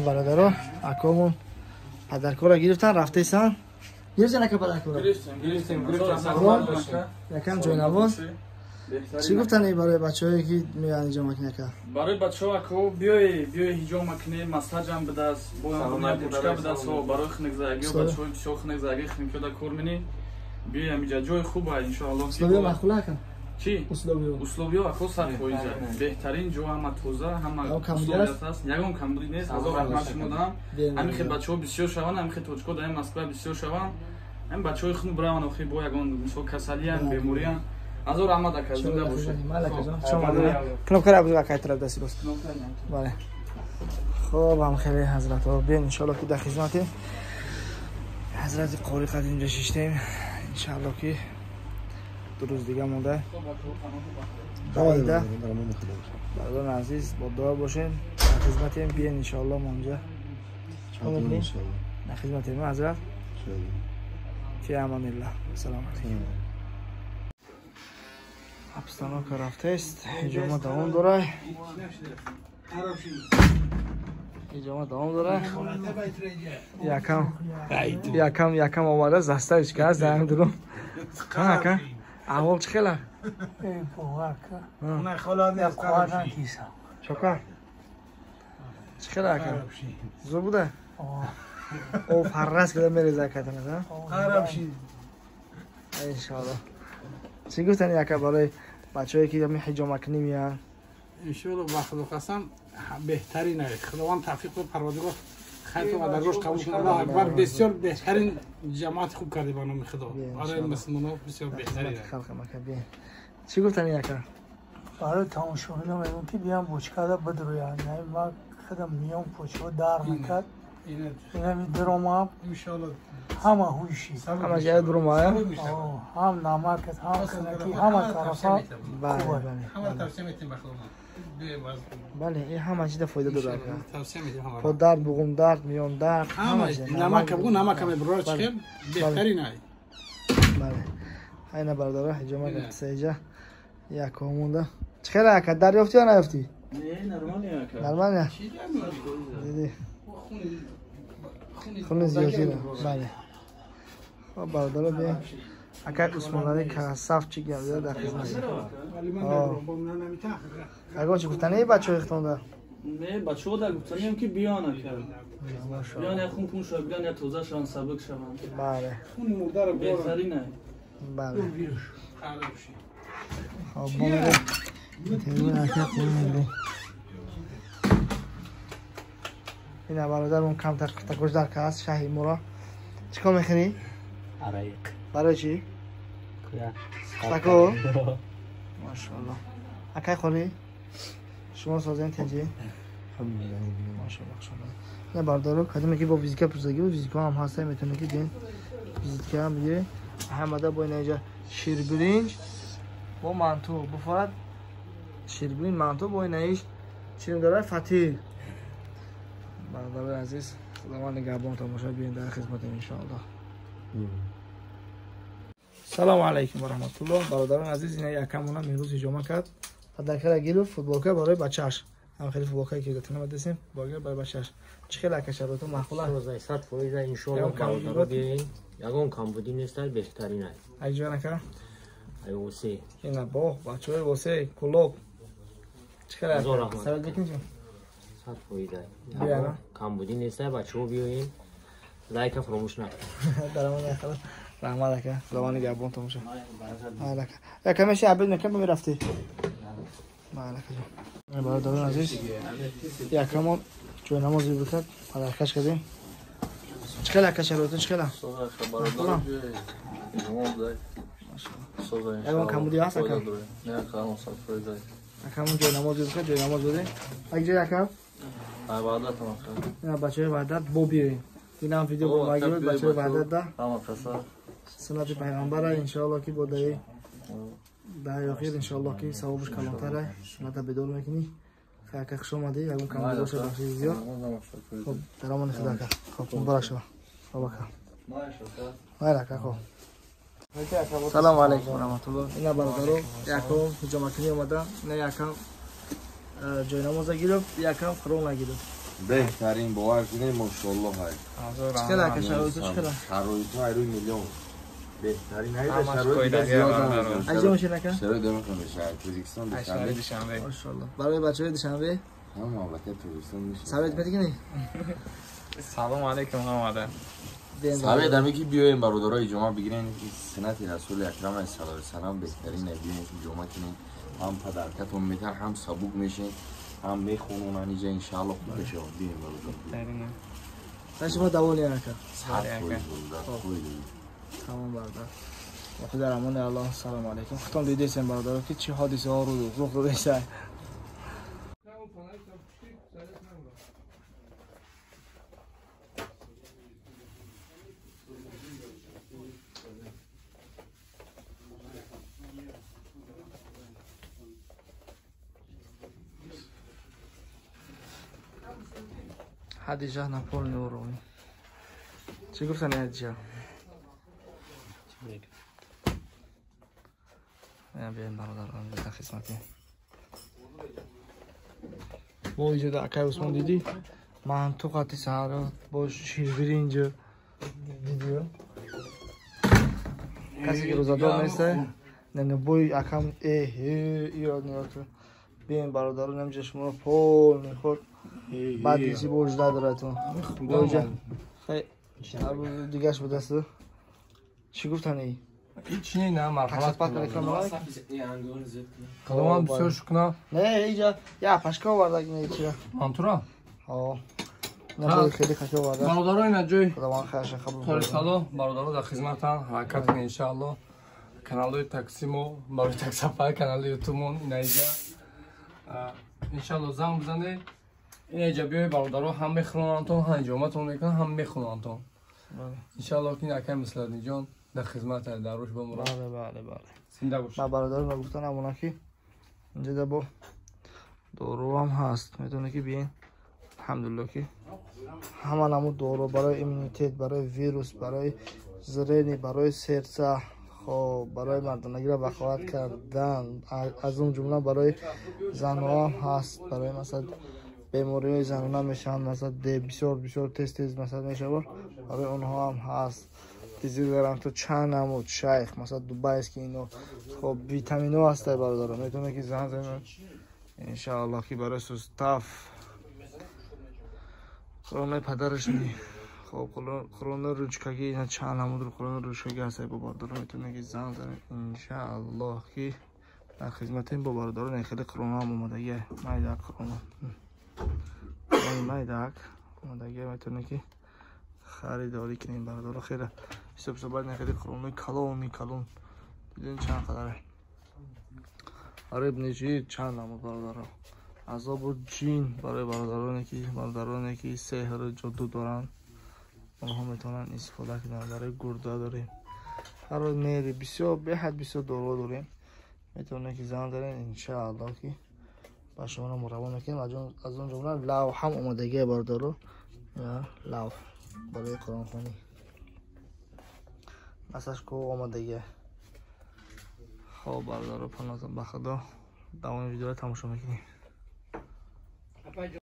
برادرها اکامون پدرکارا گرفتن رفته سن گرفتن اکا پدرکارا گرفتیم یکم جای نواز چی گفتن ای برای بچه‌هایی که میان اینجا مکنه که برای بچه‌ها کو بیای اینجا مکنه مساج هم بدست با بوچکا بدست و برای خنک زاگی و بچه‌های شو خنک زاگی خنک کدا کورمنی بیای اینجا جای خوبه ان شاء الله اسلوبی مخوله کن چی اسلوبی و اکو سر خویزه بهترین جو هم توزه هم مسئولیت است یگان کمبود نیست از رحمت شما دارم همین خیلی بچه‌ها بسیار شوان همین خیلی توچکو دایم مسکو بسیار شوان هم بچه‌های خون برام خیلی با یگان مثلا کسالی هم بیماری هم از رحمت اکا زنده باشه مالک جان شما کنم کار ابو اکا طرف دستی بس بله خب هم خیلی حضرت ها بین ان شاء الله که در خدمت حضرت قاری قدیم رسیدیم ان شاء الله که دو روز دیگه مونده بعد برادران عزیز با دعا باشین در خدمتیم بیاین ان شاء الله اونجا چون میگین در خدمتیم حضرت فی امان الله سلام علیکم ابستانا که رفته است اینجا دوام داره اینجا دوام داره یکم آماده زسته ایش که از دارم درون کنه اول چه خیلی؟ نه خلال نیست قرآن کیسا چکار؟ چه خیلی اکر؟ زور بوده؟ او فررس کده میریزه کتنه ده؟ قرب شید انشاءالله چی گفتن یکر برای بچه هایی که همی حجام اکنی میان؟ انشاءالله بخدا قسم بهترین است خداوند توفیق و پروردگار خیلی و درگاهش قبول کنه الله اکبر بسیار بهترین جماعت خوب کرده با نام خدا برای مسلمان‌ها بسیار بهترین خلق مکه چی گفتن یکر؟ برای تماشا اینا میگم که بیام بوچکا بدرویان نه ما خودم میام پوچو دار میکرد اینا می درام انشاءالله همه هوشی همه جای درام آیا؟ هم نمکت هم سنکی همه طرفا بله همه توصیه میتیم بخدا بله این همه چیز فایده داره توصیه میتیم همه خود درد بگم درد میان درد همه نمک بگو نمک هم برای چخیر بهترین های بله اینه برداره حجامه که سیجا یک مونده چخیر اکد دریافتی یا نیافتی؟ نه نرمالیه نرمالیه؟ دیدی خون زیادی نه بله خب برداره بیم اگر عثمانانی که صف چی گرده در خدمت اگر چی گفتنه ای بچه های اختونده؟ نه بچه ها در گفتنی هم که بیان بیان یا خون کن شد بیان یا توزه شوان سبک شوان بله خون مرده رو بهترین های بله خب بامده تیمون اکر خون میده این برادر اون کم تکوش در که هست شهی مورا چیکار میخوری؟ عرایق برای چی؟ تکو؟ ماشاءالله اکی خوری؟ شما سازین تنجی؟ ماشاءالله نه بردارو کدومی که با فیزیکا پرزگی و فیزیکا هم هسته میتونه که دین فیزیکا هم بگیره احمده با این اینجا شیر برنج با منتو بفرد شیر برنج منتو با این ایش چی داره فطیر برادر عزیز خداوند نگهبان تماشا بیاین در خدمت انشاءالله سلام علیکم و رحمت الله برادران عزیز این یکمونه امروز حجامه کرد پدرکار گیرو فوتبالکا برای بچه‌اش هم خیلی فوتبالکایی که گفتن دادیم باگر برای بچه‌اش چه لکه شرایط معقوله روزای 100% ان شاء الله برادر بیاین یگان کمبودی نیست بهترین است ای جان که ای وسی اینا با بچه‌های وسی کلوب چه سر بکنیم 100% بیاین کمبودی نیست بچه‌ها بیاین لایک فراموش نکنید درمان نخواه رحمت که خداوند نگهبان تماشا مالک یکمش عبد نکم میرفتی مالک جان برادران عزیز یکمون جای نمازی بکرد پدرکش کردیم چقدر لکش روتون چقدر یکمون کمودی هست اکم نه کامو صفر دای یکمون جای نمازی بکرد جای نماز بودیم اگه جای یکم عبادت هم نه بچه وحدت بو بیاریم این هم ویدیو با مگه بچه وحدت ده همه کسا سنت پیغمبر ہے انشاءالله که بوده در اخیر انشاءالله که ثوابش کلانتر ہے سنت بدور میکنی خیلی خوش اومدی اون کامل باشه بخشی زیاد خب درمان خدا که خب مبارک شما بابا مالک خب سلام علیکم و رحمت الله اینا برادرو یکم جمع کنی اومدم نه یکم جای نماز گرفت یکم قرآن گرفت بهترین باور کنید ماشاءالله های چقدر کشاورز چقدر شرایط های روی میلیون بهترین های همش شرایط کویدگی زیاد برنامه. هم اجازه میشه نکن شرایط دمتون شهر تاجیکستان دوشنبه ماشاءالله برای بچه‌های دوشنبه هم مملکت تاجیکستان میشه ثابت بدی کنی سلام علیکم آماده ثابت همی که بیایم برادرای جمعه بگیرین سنت رسول اکرم صلی الله علیه و سلام بهترین بیاین که جمعه کنین هم پدرکتون میتر هم سبوک میشین هم میخونون اینجا ان شاء الله خوب بشه بیایم برادر شما دوالی نکن تمام برادر و در امان الله سلام علیکم خودتون دیدین برادر که چه حادثه ها رو رخ داده است حدیجه نپول نورونی چی گفتن حدیجه؟ بیایم برادران در خدمتی با وجود اکای عثمان دیدی من تو قطعی سهر با شیرگیری اینجا دیدی کسی که روزادار نیسته نه بوی اکم ایراد نگاه کن بیایم برادران نمیشه شما پول میخورد بعد دیسی برج نداره تو برج خیلی دیگهش به دسته چی گفتن ای؟ هیچی نه مرحمت کدام بسیار شکنا نه اینجا یا پشکا وارد نه چی منطورا نه خیلی خشن وارد برادران اینجای کدام خشن خبر خالیسالو برادران در خدمتن حرکت کنین انشاءالله کانال تاکسیمو برای تاکسافای کانال یوتیوبمون اینجا انشاءالله زنگ بزنید اینجا بیای برادران هم میخونن تو هم جمعتون میکنن هم میخونن تو انشاءالله که نکن مثل جان در خدمت در روش بمونم بله زنده باش ما برادر گفتن همونا که اینجا با دورو هم هست میدونه که بیاین الحمدلله که همان همون دورو برای ایمونیتت برای ویروس برای زرینی برای سرسه خب برای مردانگی را بخواهد کردن از اون جمله برای زنها هم هست برای مثلا بیماری های زنانه میشن مثلا بسیار تست مثلا میشه برای اونها هم هست دیزی دارم تو چند نمود شیخ مثلا دوبای است که اینو خب ویتامین ها هسته برادارم میتونه که زن انشاءالله که برای سوستاف قرآن پدرش نی خب قرآن روچکگی اینا چند نمود رو قرآن روچکگی هسته با برادارم میتونه که زن انشاءالله که در خدمت این با برادارم خیلی قرآن هم اومده یه مایدک قرآن مایدک اومده یه میتونه که خریداری کنیم برادر خیره صبح باید نخیلی خرونوی کلون دیدین چند قدره عرب نجید چند نمود برادر عذاب و جین برای برادرانی که سحر جادو دارن اونها میتونن استفاده کنن برای گرده داریم هر میری بسیار بسیار دورو داریم میتونه که زن دارین انشاءالله که با شما مروان میکنیم از اون جمله لوح هم اومدگی برادر لوح برای قرآن خوانی مساج کو آمادگیه خب برادر پناهتون بخدا دوام ویدیو رو تماشا میکنیم